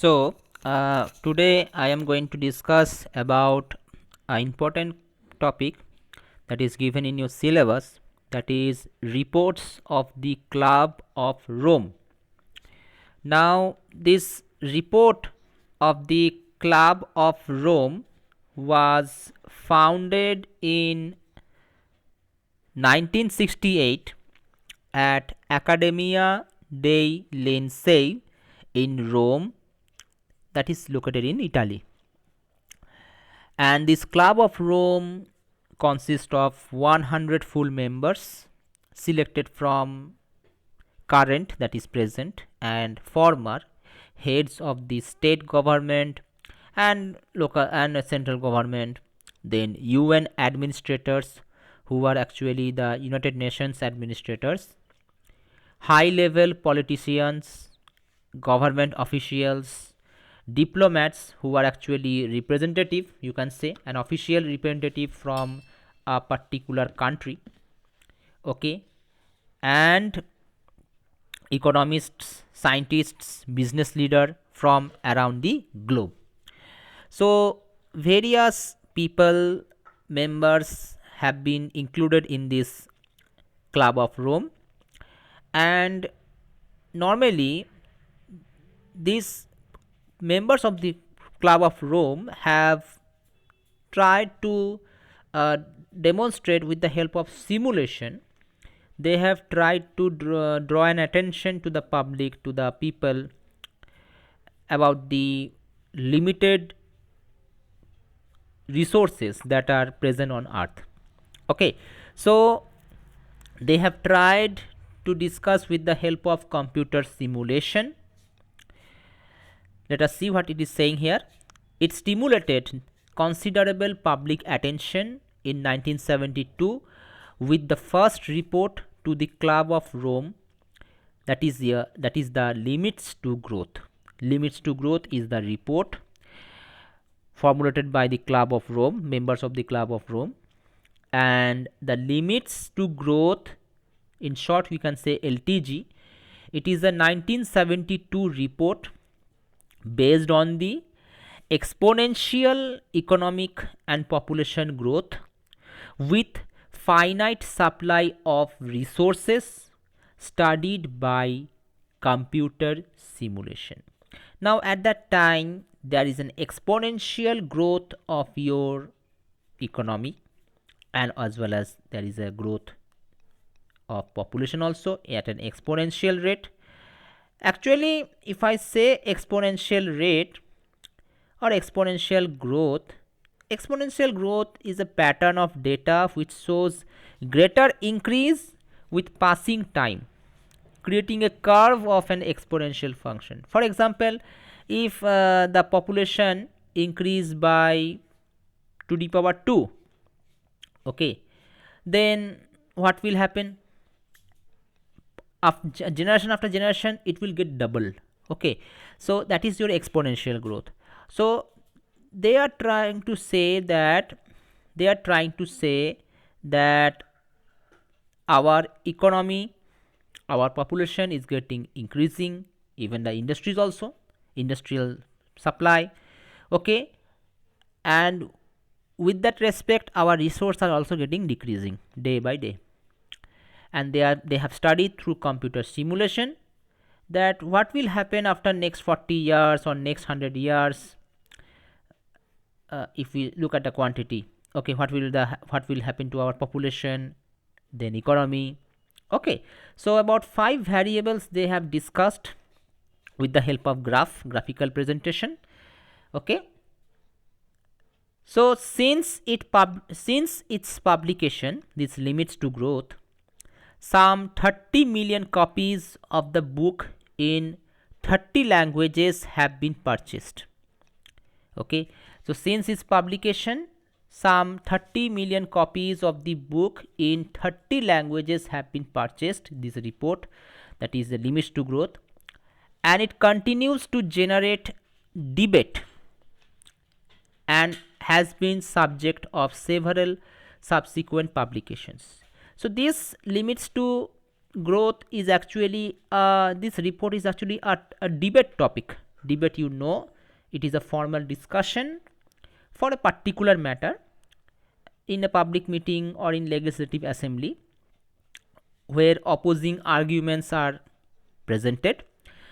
Today I am going to discuss about an important topic that is given in your syllabus, that is reports of the Club of Rome. Now, this report of the Club of Rome was founded in 1968 at Accademia dei Lincei in Rome, that is located in Italy. And this Club of Rome consists of 100 full members selected from current, that is present, and former heads of the state government and local and central government, then UN administrators who are actually the United Nations administrators, high level politicians, government officials, diplomats who are actually representative, you can say an official representative from a particular country, okay, and economists, scientists, business leader from around the globe. So various people, members have been included in this Club of Rome, and normally these members of the Club of Rome have tried to demonstrate with the help of simulation. They have tried to draw an attention to the public, to the people, about the limited resources that are present on earth. Okay, so they have tried to discuss with the help of computer simulation. Let us see what it is saying here. It stimulated considerable public attention in 1972 with the first report to the Club of Rome, that is the limits to growth. Limits to growth is the report formulated by the Club of Rome, members of the Club of Rome, and the limits to growth, in short we can say LTG. It is a 1972 report based on the exponential economic and population growth with finite supply of resources studied by computer simulation. Now at that time there is an exponential growth of your economy, and as well as there is a growth of population also at an exponential rate. Actually, if I say exponential rate or exponential growth is a pattern of data which shows greater increase with passing time, creating a curve of an exponential function. For example, if the population increase by to the power 2, okay, then what will happen? Generation after generation it will get doubled. Okay, so that is your exponential growth. So they are trying to say that our economy, our population is getting increasing, even the industries also, industrial supply, okay, and with that respect our resources are also getting decreasing day by day. And they have studied through computer simulation that what will happen after next 40 years or next 100 years, if we look at the quantity, okay, what will happen to our population, then economy. Okay, so about 5 variables they have discussed with the help of graphical presentation. Okay, so since its publication, this limits to growth, some 30 million copies of the book in 30 languages have been purchased. Okay, so since its publication, some 30 million copies of the book in 30 languages have been purchased, this report, that is the limits to growth, and it continues to generate debate and has been subject of several subsequent publications. So this limits to growth is actually this report is actually a debate topic Debate, you know, it is a formal discussion for a particular matter in a public meeting or in legislative assembly, where opposing arguments are presented.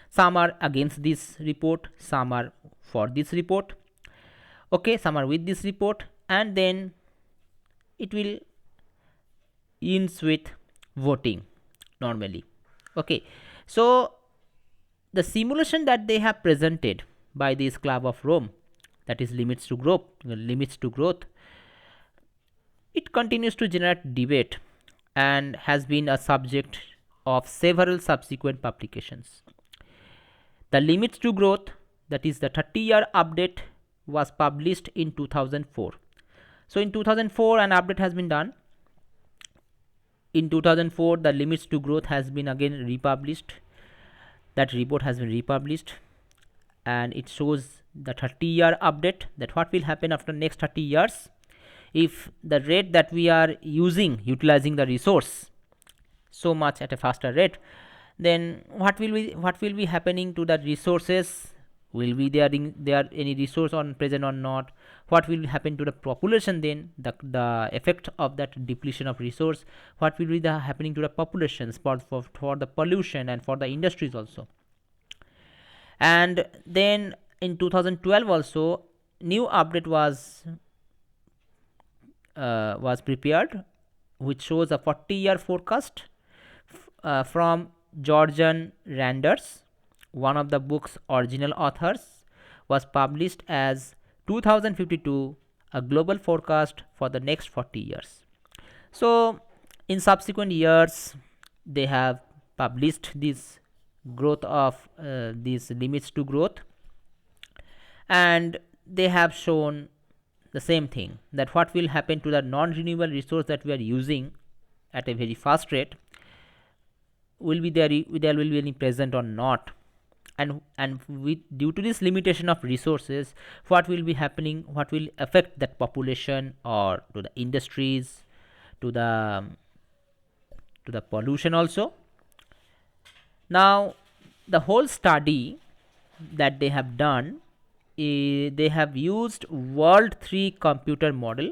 Some are against this report, some are for this report, okay, some are with this report, and then it will ends with voting normally. Okay, so the simulation that they have presented by this Club of Rome, that is limits to growth, it continues to generate debate and has been a subject of several subsequent publications. The limits to growth, that is the 30-year update, was published in 2004. So in 2004 an update has been done. In 2004 the limits to growth has been again republished. That report has been republished, and it shows the 30-year update, that what will happen after next 30 years if the rate that we are utilizing the resource so much at a faster rate, then what will be happening to the resources? Will be there any resource on present or not? What will happen to the population then? The effect of that depletion of resource, what will be the happening to the populations for the pollution and for the industries also. And then in 2012 also new update was prepared, which shows a 40-year forecast from Georgian Randers, one of the book's original authors, was published as 2052, a global forecast for the next 40 years. So in subsequent years they have published this growth of these limits to growth, and they have shown the same thing, that what will happen to the non-renewable resource that we are using at a very fast rate, will there will be any present or not, and with due to this limitation of resources, what will be happening, what will affect that population or to the industries, to the pollution also. Now the whole study that they have done, they have used World 3 computer model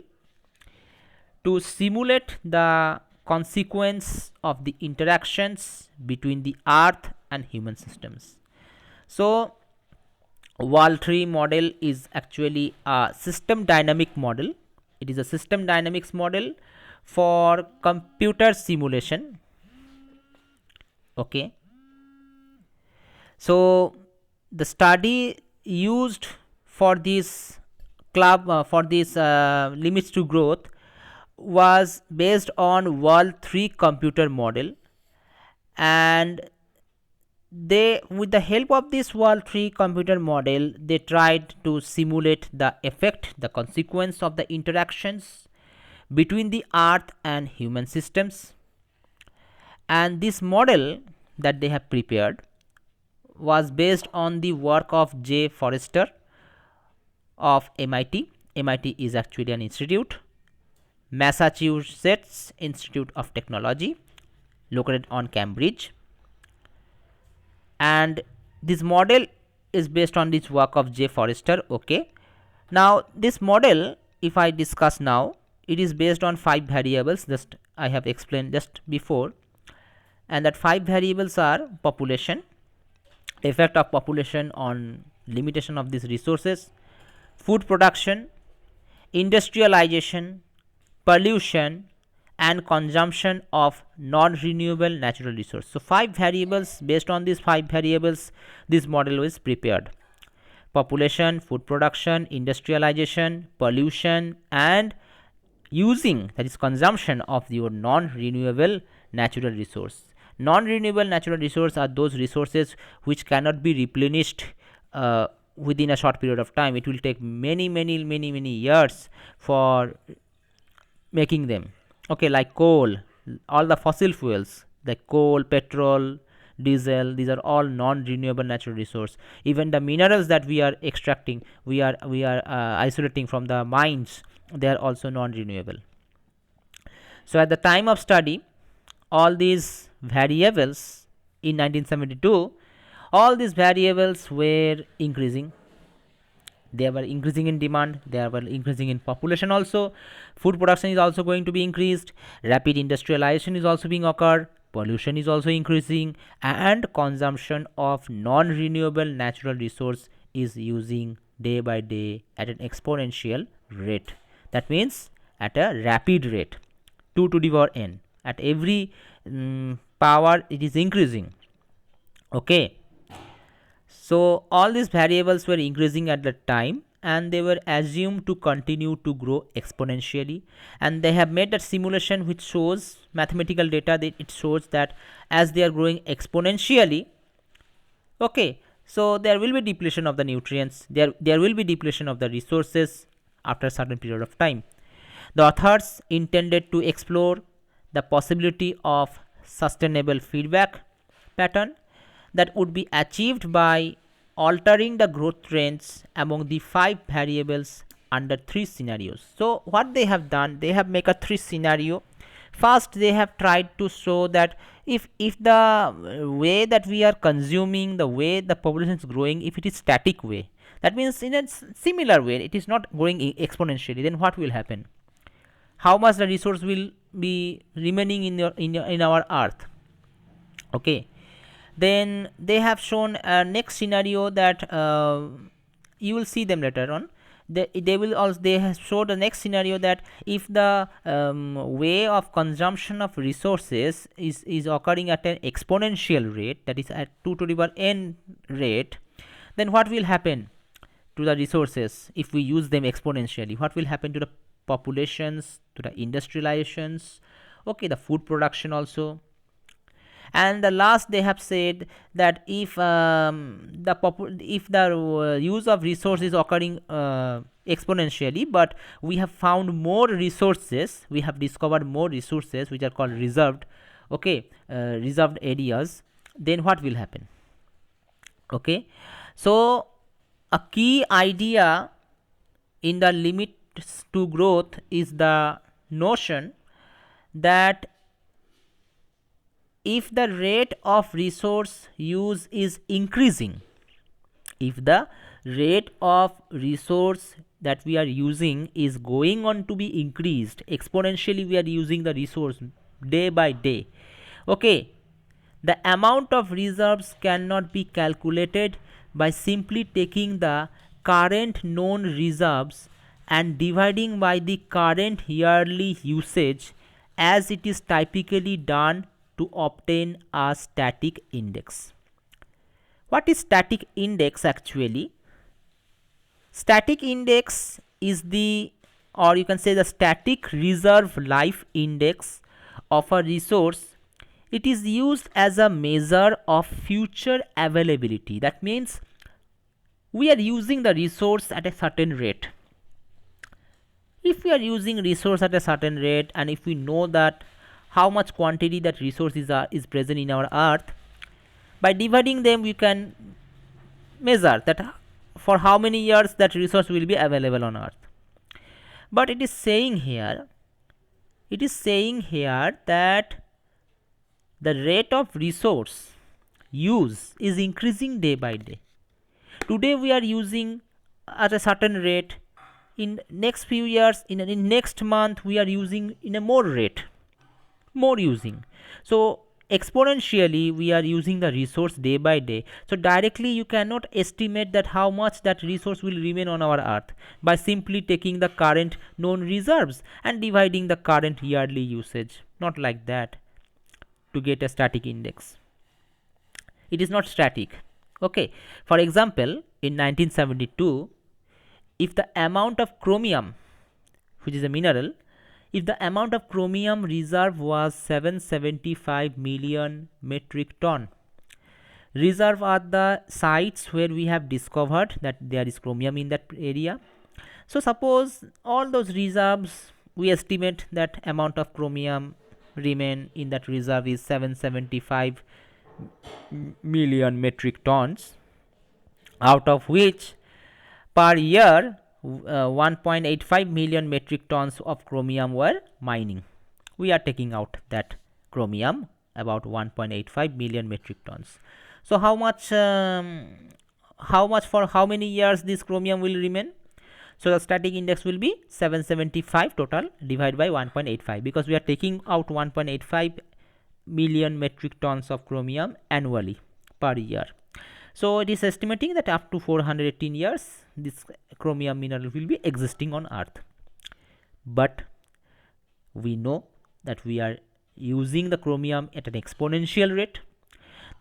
to simulate the consequence of the interactions between the earth and human systems. So World 3 model is actually a system dynamic model. It is a system dynamics model for computer simulation. Okay, so the study used for this limits to growth was based on World 3 computer model, and they, with the help of this World 3 computer model, they tried to simulate the effect, the consequence of the interactions between the earth and human systems. And this model that they have prepared was based on the work of J. Forrester of MIT. MIT is actually an institute, Massachusetts Institute of Technology, located on Cambridge. And this model is based on this work of J. Forrester. Okay, now this model, if I discuss now, it is based on 5 variables, just I have explained just before, and that 5 variables are population, effect of population on limitation of these resources, food production, industrialization, pollution, and consumption of non-renewable natural resource. So 5 variables, based on these 5 variables this model was prepared: population, food production, industrialization, pollution, and using, that is consumption of your non-renewable natural resource. Non-renewable natural resources are those resources which cannot be replenished within a short period of time. It will take many years for making them. Okay, like coal, all the fossil fuels like coal, petrol, diesel, these are all non-renewable natural resource. Even the minerals that we are extracting, we are isolating from the mines, they are also non-renewable. So at the time of study, all these variables in 1972, all these variables were increasing. They were increasing in demand, they were increasing in population also. Food production is also going to be increased, rapid industrialization is also being occurred, pollution is also increasing, and consumption of non-renewable natural resource is using day by day at an exponential rate. That means at a rapid rate, 2 to the power n. At every power it is increasing. Okay. So all these variables were increasing at the time, and they were assumed to continue to grow exponentially, and they have made that simulation which shows mathematical data that it shows that as they are growing exponentially, okay, so there will be depletion of the nutrients, there will be depletion of the resources after a certain period of time. The authors intended to explore the possibility of sustainable feedback pattern that would be achieved by altering the growth trends among the 5 variables under 3 scenarios. So what they have done, they have made a 3 scenario. First, they have tried to show that if the way that we are consuming, the way the population is growing, if it is static way, that means in a similar way, it is not growing exponentially, then what will happen? How much the resource will be remaining in our earth? Okay. Then they have shown a next scenario that you will see them later on. They will also, they have showed the next scenario that if the way of consumption of resources is occurring at an exponential rate, that is at 2 to the power n rate, then what will happen to the resources if we use them exponentially? What will happen to the populations, to the industrializations, okay, the food production also? And the last, they have said that if the use of resource is occurring exponentially, but we have found more resources, we have discovered more resources which are called reserved, okay, reserved areas, then what will happen? Okay, so a key idea in the limits to growth is the notion that if the rate of resource use is increasing, if the rate of resource that we are using is going on to be increased exponentially, we are using the resource day by day, okay, the amount of reserves cannot be calculated by simply taking the current known reserves and dividing by the current yearly usage, as it is typically done to obtain a static index. What is static index actually? Static index is the, or you can say the static reserve life index of a resource. It is used as a measure of future availability. That means we are using the resource at a certain rate. If we are using resource at a certain rate, and if we know that how much quantity that resources is present in our earth, by dividing them we can measure that for how many years that resource will be available on earth. But it is saying here that the rate of resource use is increasing day by day. Today we are using at a certain rate, in next few years, in next month we are using in a more rate, more using. So exponentially we are using the resource day by day. So directly you cannot estimate that how much that resource will remain on our earth by simply taking the current known reserves and dividing the current yearly usage. Not like that to get a static index. It is not static. Okay, for example, in 1972, if the amount of chromium, which is a mineral, if the amount of chromium reserve was 775 million metric ton, reserve are the sites where we have discovered that there is chromium in that area. So suppose all those reserves, we estimate that amount of chromium remain in that reserve is 775 million metric tons, out of which per year 1.85 million metric tons of chromium were mining. We are taking out that chromium, about 1.85 million metric tons. So how much for how many years this chromium will remain? So the static index will be 775 total divided by 1.85, because we are taking out 1.85 million metric tons of chromium annually per year. So it is estimating that up to 418 years this chromium mineral will be existing on Earth. But we know that we are using the chromium at an exponential rate.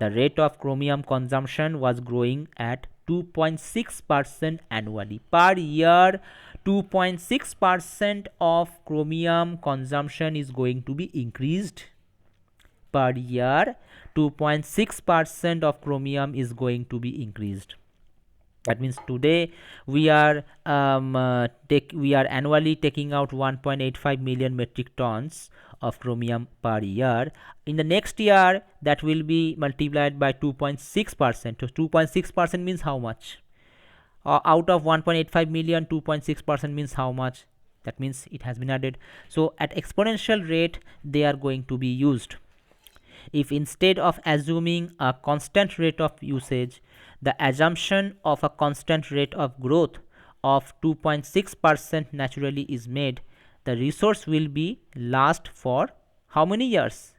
The rate of chromium consumption was growing at 2.6% annually. Per year, 2.6% of chromium consumption is going to be increased. Per year, 2.6% of chromium is going to be increased. That means today we are annually taking out 1.85 million metric tons of chromium per year. In the next year, that will be multiplied by 2.6%. So 2.6% means how much? Out of 1.85 million, 2.6% means how much? That means it has been added. So at exponential rate, they are going to be used. If instead of assuming a constant rate of usage, the assumption of a constant rate of growth of 2.6% naturally is made, the resource will be last for how many years?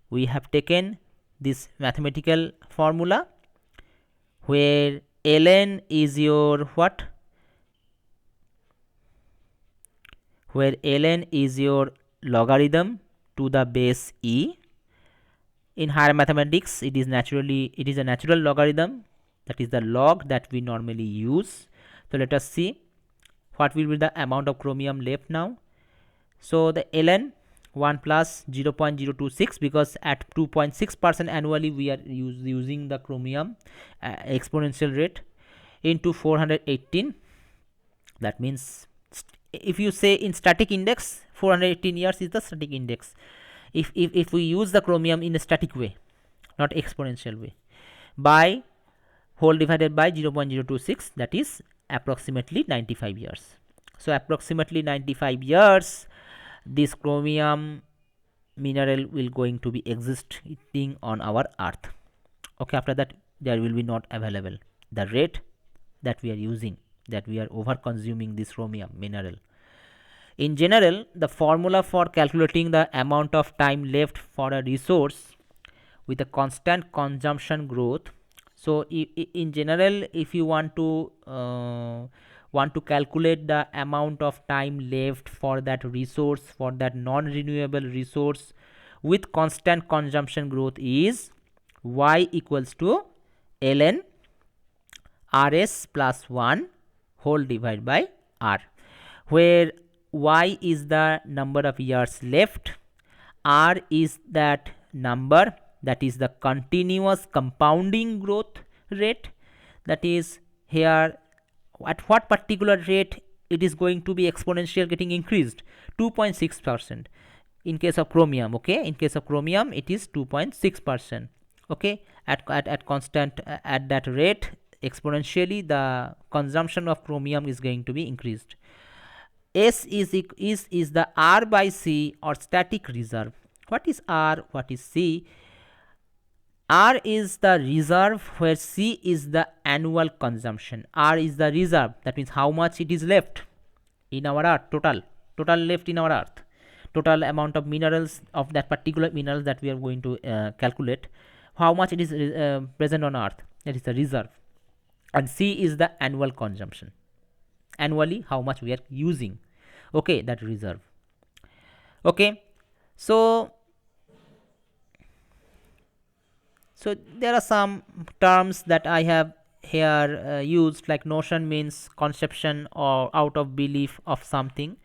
We have taken this mathematical formula where ln is your what? Where ln is your logarithm to the base e. In higher mathematics, it is a natural logarithm, that is the log that we normally use. So let us see what will be the amount of chromium left now. So the ln 1 plus 0.026, because at 2.6% annually we are using the chromium exponential rate, into 418. That means if you say in static index, 418 years is the static index. If we use the chromium in a static way, not exponential way, by whole divided by 0.026, that is approximately 95 years. So approximately 95 years this chromium mineral will going to be existing on our Earth. Okay, after that there will be not available. The rate that we are using, that we are over consuming this chromium mineral. In general, the formula for calculating the amount of time left for a resource with a constant consumption growth. So in general, if you want to calculate the amount of time left for that resource, for that non-renewable resource with constant consumption growth, is y equals to ln rs plus 1 whole divided by r, where y is the number of years left, r is that number, that is the continuous compounding growth rate, that is here at what particular rate it is going to be exponential getting increased, 2.6% in case of chromium. Okay, in case of chromium it is 2.6%. okay, at constant at that rate exponentially the consumption of chromium is going to be increased. S is the R by C or static reserve. What is R? What is C? R is the reserve, where C is the annual consumption. R is the reserve, that means how much it is left in our earth, total left in our earth, total amount of minerals of that particular minerals that we are going to calculate, how much it is present on earth, that is the reserve. And C is the annual consumption, annually how much we are using, okay, that reserve. Okay, so there are some terms that I have here used, like notion means conception or out of belief of something.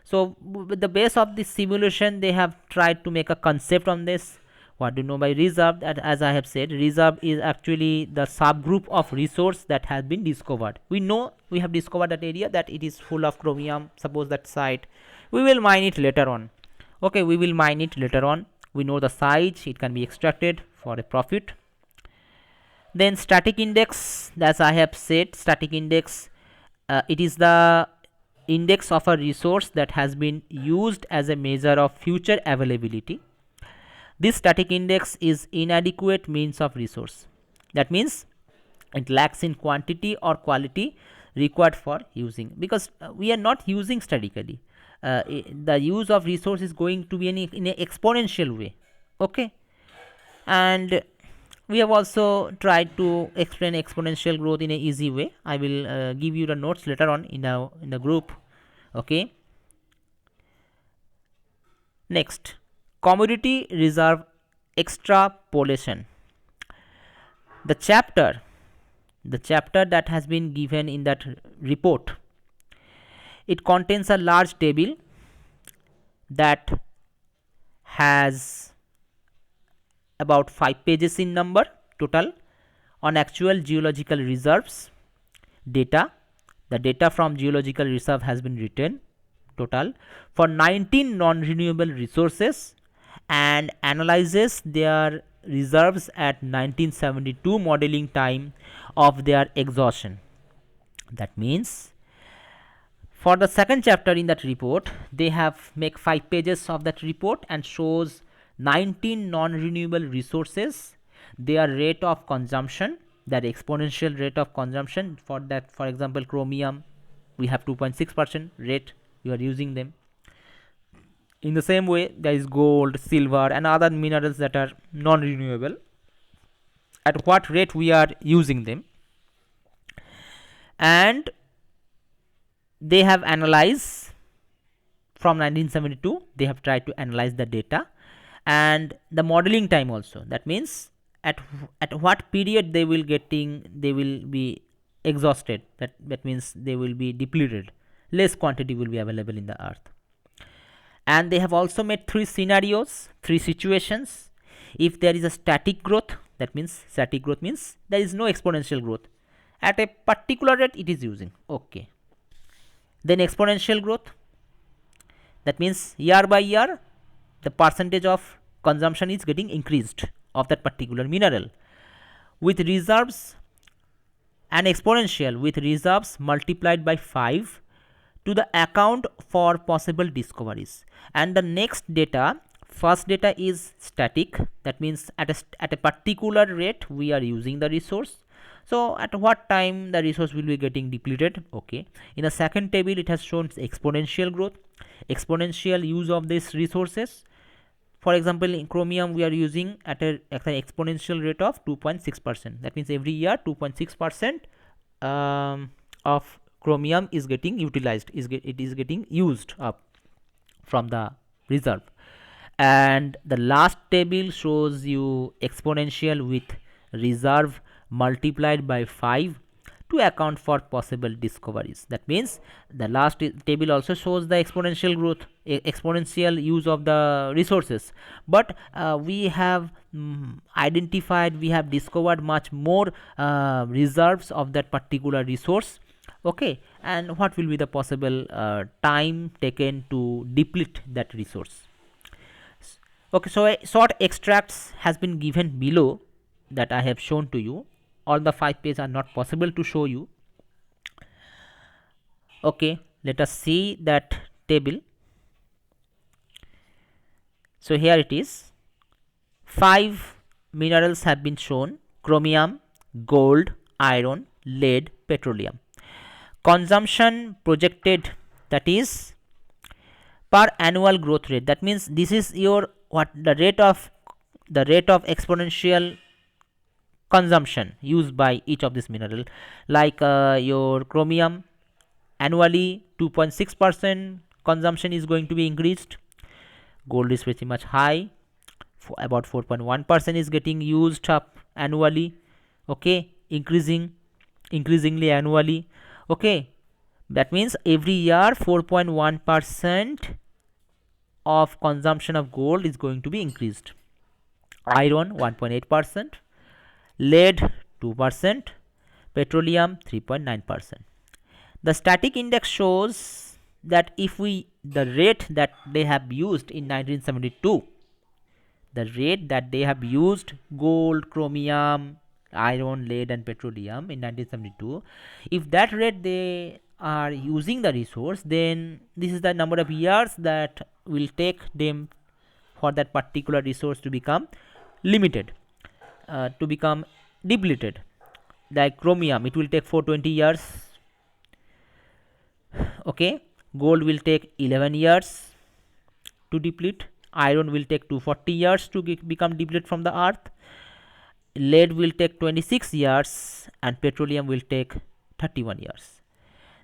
So with the base of this simulation they have tried to make a concept on this. What do you know by reserve? That, as I have said, reserve is actually the subgroup of resource that has been discovered. We know we have discovered that area, that it is full of chromium, suppose that site, we will mine it later on. Okay, we will mine it later on. We know the size, it can be extracted for a profit. Then static index, as I have said, static index, it is the index of a resource that has been used as a measure of future availability. This static index is inadequate means of resource. That means it lacks in quantity or quality required for using, because we are not using statically. The use of resource is going to be in an exponential way. Okay, and we have also tried to explain exponential growth in a easy way. I will give you the notes later on in the group. Okay, next, commodity reserve extrapolation. The chapter that has been given in that report, it contains a large table that has about 5 pages in number total on actual geological reserves data. The data from geological reserve has been written total for 19 non-renewable resources and analyzes their reserves at 1972 modeling time of their exhaustion. That means for the second chapter in that report, they have make 5 pages of that report and shows 19 non-renewable resources, their rate of consumption, that exponential rate of consumption. For that, for example, chromium, we have 2.6% rate you are using them. In the same way, there is gold, silver and other minerals that are non-renewable, at what rate we are using them. And they have analyzed from 1972, they have tried to analyze the data and the modeling time also. That means at what period they will be exhausted, that means they will be depleted, less quantity will be available in the earth. And they have also made 3 scenarios, 3 situations. If there is a static growth, that means static growth means there is no exponential growth, at a particular rate it is using. Okay, then exponential growth, that means year by year the percentage of consumption is getting increased of that particular mineral, with reserves, and exponential with reserves multiplied by 5 to the account for possible discoveries. And the next data, first data is static, that means at a particular rate we are using the resource, so at what time the resource will be getting depleted. Okay, in the second table it has shown exponential growth, exponential use of these resources. For example, in chromium we are using at an exponential rate of 2.6%. That means every year 2.6% of chromium is getting utilized, it is getting used up from the reserve. And the last table shows you exponential with reserve multiplied by 5 to account for possible discoveries. That means the last table also shows the exponential growth, exponential use of the resources, but we have identified, we have discovered much more reserves of that particular resource. Okay, and what will be the possible time taken to deplete that resource. Okay, so a short extracts has been given below that I have shown to you. All the 5 pages are not possible to show you. Okay, let us see that table. So here it is, 5 minerals have been shown: chromium, gold, iron, lead, petroleum. Consumption projected, that is per annual growth rate, that means this is your the rate of exponential consumption used by each of this mineral. Like your chromium, annually 2.6% consumption is going to be increased. Gold is pretty much high, about 4.1% is getting used up annually. Okay, increasingly annually. Okay, that means every year 4.1% of consumption of gold is going to be increased. Iron 1.8%, lead 2%, petroleum 3.9%. The static index shows that if the rate that they have used in 1972, the rate that they have used gold, chromium, iron, lead and petroleum in 1972, if that rate they are using the resource, then this is the number of years that will take them for that particular resource to become limited, to become depleted. Like chromium, it will take 420 years. Okay, gold will take 11 years to deplete. Iron will take 240 years to become depleted from the earth. Lead will take 26 years and petroleum will take 31 years.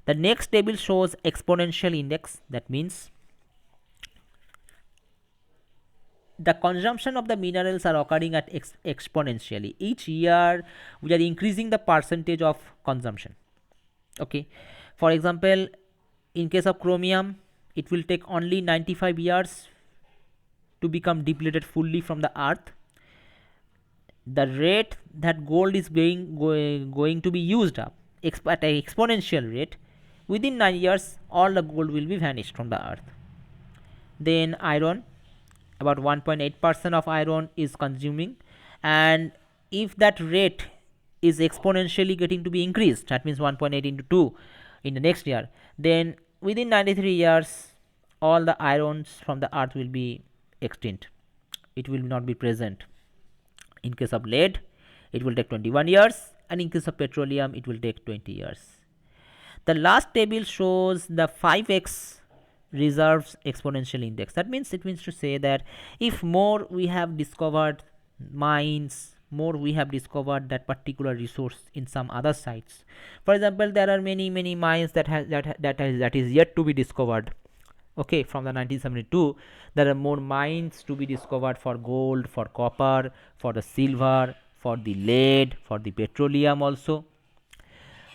The next table shows exponential index. That means the consumption of the minerals are occurring at exponentially. Each year we are increasing the percentage of consumption. Okay, for example, in case of chromium, it will take only 95 years to become depleted fully from the earth. The rate that gold is going to be used up at an exponential rate, within 9 years all the gold will be vanished from the earth. Then iron, about 1.8% of iron is consuming, and if that rate is exponentially getting to be increased, that means 1.8 into 2 in the next year, then within 93 years all the irons from the earth will be extinct. It will not be present. In case of lead, it will take 21 years, and in case of petroleum, it will take 20 years. The last table shows the 5x reserves exponential index. That means it means to say that if more we have discovered mines, more we have discovered that particular resource in some other sites. For example, there are many mines that is yet to be discovered. Okay, from the 1972 there are more mines to be discovered for gold, for copper, for the silver, for the lead, for the petroleum also.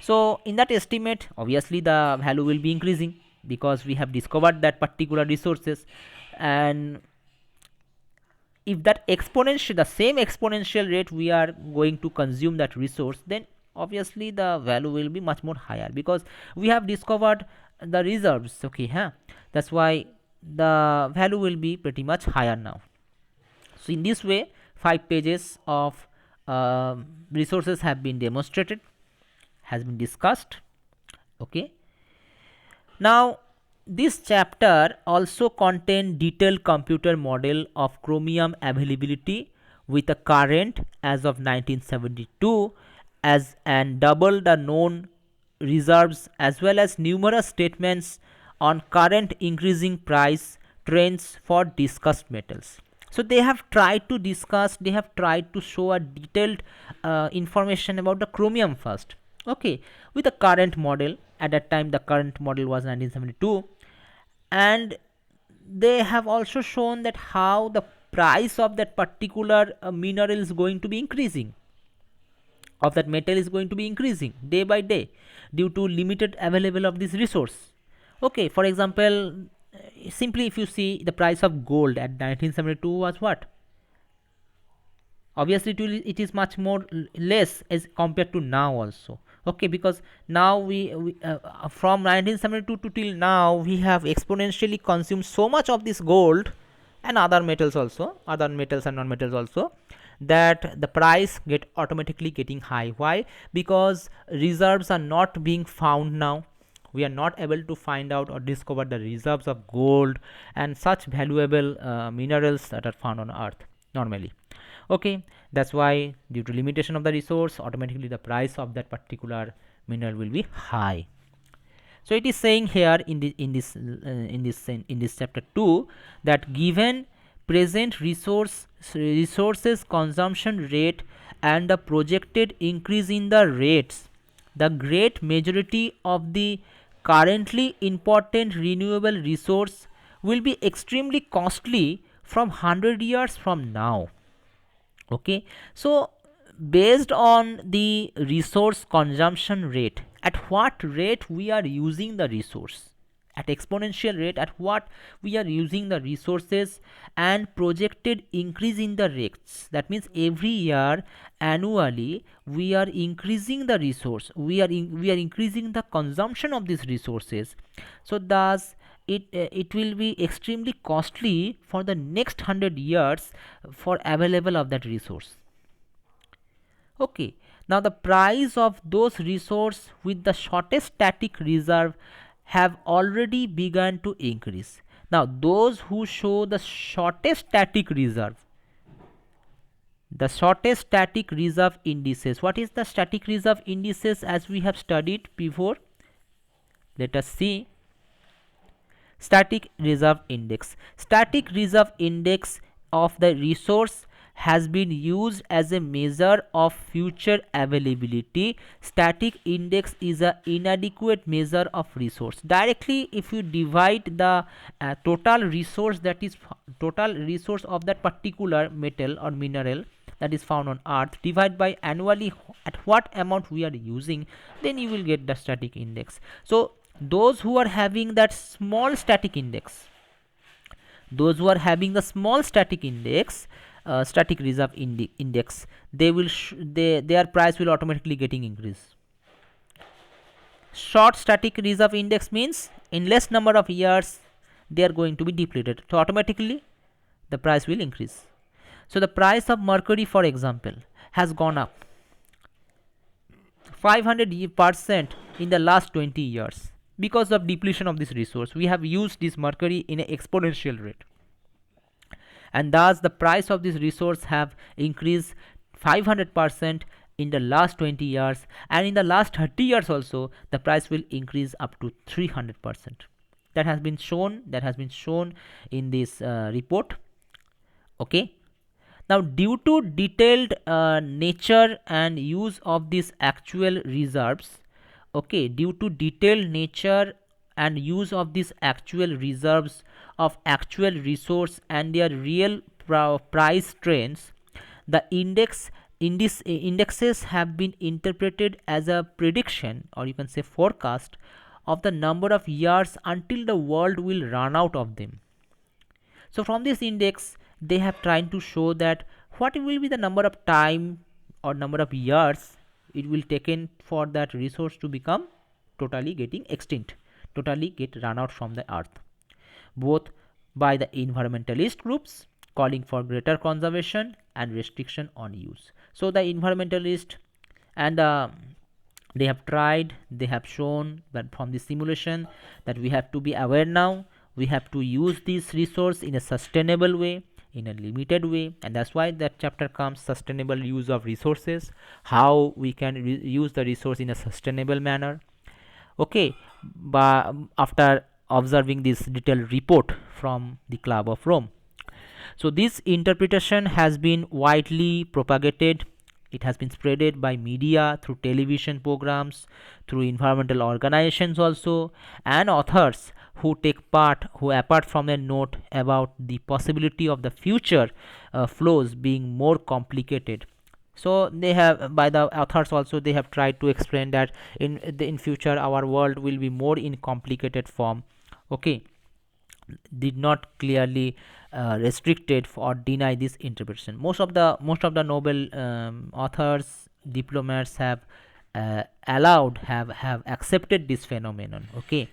So in that estimate, obviously the value will be increasing because we have discovered that particular resources, and if that exponential, the same exponential rate we are going to consume that resource, then obviously the value will be much more higher because we have discovered the reserves. Okay, that's why the value will be pretty much higher now. So in this way 5 pages of resources have been demonstrated, has been discussed. Okay, now this chapter also contains detailed computer model of chromium availability with a current as of 1972 as and double the known reserves, as well as numerous statements on current increasing price trends for discussed metals. So they have tried to discuss, they have tried to show a detailed information about the chromium first. Okay, with the current model. At that time the current model was 1972, and they have also shown that how the price of that particular mineral is going to be increasing, of that metal is going to be increasing day by day due to limited available of this resource. Okay, for example, simply if you see the price of gold at 1972 was what, obviously it is much more less as compared to now also. Okay, because now we from 1972 to till now we have exponentially consumed so much of this gold and other metals also, other metals and non-metals also, that the price get automatically getting high. Why? Because reserves are not being found now. We are not able to find out or discover the reserves of gold and such valuable minerals that are found on earth normally. Okay, that's why due to limitation of the resource, automatically the price of that particular mineral will be high. So it is saying here in this chapter 2 that given present resources consumption rate and the projected increase in the rates, the great majority of the currently important renewable resource will be extremely costly from 100 years from now. Okay, so based on the resource consumption rate, at what rate we are using the resource, at exponential rate at what we are using the resources, and projected increase in the rates, that means every year annually we are increasing the resource, we are increasing the consumption of these resources. So thus it will be extremely costly for the next 100 years for available of that resource. Okay, now the price of those resource with the shortest static reserve have already begun to increase. Now those who show the shortest static reserve, The shortest static reserve indices. What is the static reserve indices as we have studied before? Let us see. Static reserve index. Static reserve index of the resource has been used as a measure of future availability. Static index is an inadequate measure of resource. Directly, if you divide the total resource, that is total resource of that particular metal or mineral that is found on earth, divide by annually at what amount we are using, then you will get the static index. So those who are having that small static index, those who are having the small static index, static reserve index, they will their price will automatically getting increase. Short static reserve index means in less number of years they are going to be depleted, so automatically the price will increase. So the price of mercury, for example, has gone up 500% in the last 20 years because of depletion of this resource. We have used this mercury in an exponential rate, and thus the price of this resource have increased 500% in the last 20 years, and in the last 30 years also the price will increase up to 300%. That has been shown in this report. Okay. Now, due to detailed nature and use of these actual reserves, okay, due to detailed nature and use of these actual reserves of actual resource and their real price trends, the indexes have been interpreted as a prediction, or you can say forecast, of the number of years until the world will run out of them. So from this index, they have tried to show that what will be the number of time or number of years it will taken for that resource to become totally getting extinct, totally get run out from the earth, both by the environmentalist groups calling for greater conservation and restriction on use. So the environmentalist and they have shown that from the simulation that we have to be aware now, we have to use this resource in a sustainable way, in a limited way, and that's why that chapter comes, sustainable use of resources, how we can use the resource in a sustainable manner. Okay, but after observing this detailed report from the Club of Rome, so this interpretation has been widely propagated. It has been spreaded by media, through television programs, through environmental organizations also, and authors who take part, who apart from a note about the possibility of the future flows being more complicated. So they have, by the authors also, they have tried to explain that in future our world will be more in complicated form. Okay, did not clearly restricted or deny this interpretation. Most of the Nobel authors, diplomats have have accepted this phenomenon. Okay,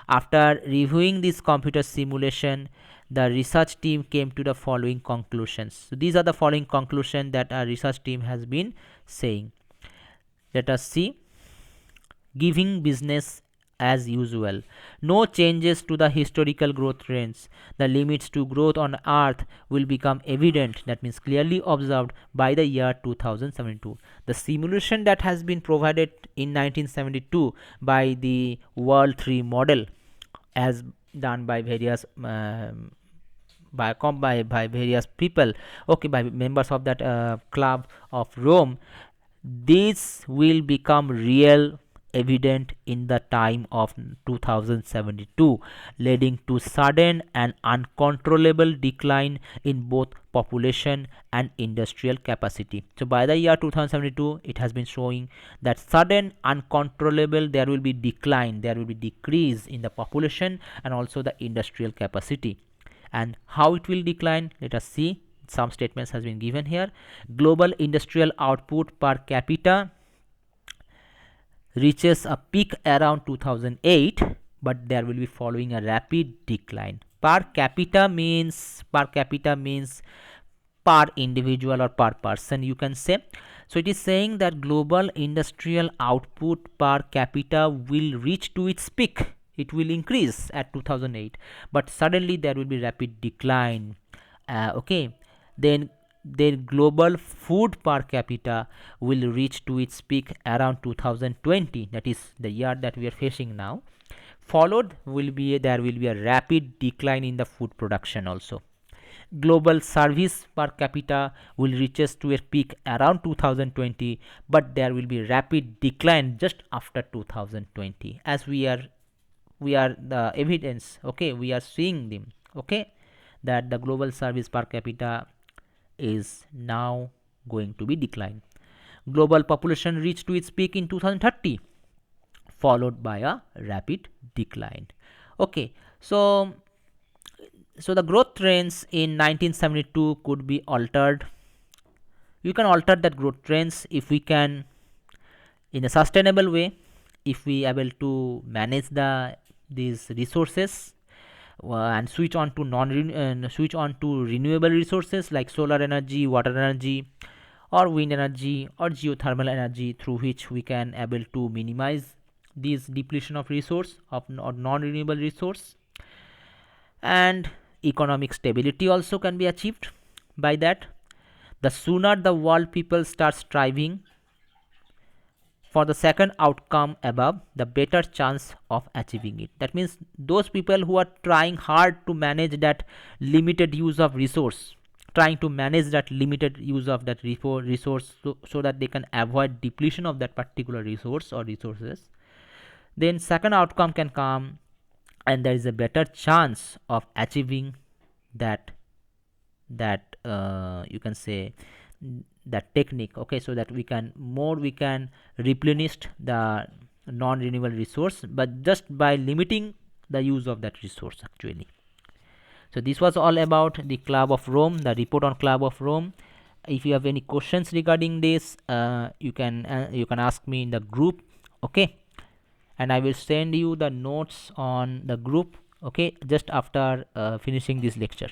after reviewing this computer simulation, the research team came to the following conclusions. So these are the following conclusions that our research team has been saying. Let us see. Giving business as usual. No changes to the historical growth trends. The limits to growth on earth will become evident, that means clearly observed, by the year 2072. The simulation that has been provided in 1972 by the World 3 model, as done by various by various people, okay, by members of that Club of Rome, this will become real evident in the time of 2072, leading to sudden and uncontrollable decline in both population and industrial capacity. So by the year 2072, it has been showing that sudden, uncontrollable, there will be decline, there will be decrease in the population and also the industrial capacity. And how it will decline, let us see. Some statements has been given here. Global industrial output per capita reaches a peak around 2008, but there will be following a rapid decline. Per capita means per individual or per person, you can say. So it is saying that global industrial output per capita will reach to its peak. It will increase at 2008, but suddenly there will be rapid decline. Okay, then then global food per capita will reach to its peak around 2020, that is the year that we are facing now. Followed will be there will be a rapid decline in the food production also. Global service per capita will reaches to a peak around 2020, but there will be rapid decline just after 2020, as we are the evidence, okay, we are seeing them, okay, that the global service per capita is now going to be declined. Global population reached to its peak in 2030, followed by a rapid decline. Okay, so the growth trends in 1972 could be altered. You can alter that growth trends if we can, in a sustainable way, if we able to manage these resources, and switch on to renewable resources like solar energy, water energy, or wind energy, or geothermal energy, through which we can able to minimize this depletion of resource of or non-renewable resource. And economic stability also can be achieved by that. The sooner the world people start striving for the second outcome above, the better chance of achieving it. That means those people who are trying hard to manage that limited use of resource, trying to manage that limited use of that resource, so that they can avoid depletion of that particular resource or resources, then second outcome can come, and there is a better chance of achieving that you can say that technique, okay, so that we can replenish the non-renewable resource, but just by limiting the use of that resource actually. So this was all about the Club of Rome, the report on Club of Rome. If you have any questions regarding this, you can ask me in the group, okay, and I will send you the notes on the group, okay, just after finishing this lecture.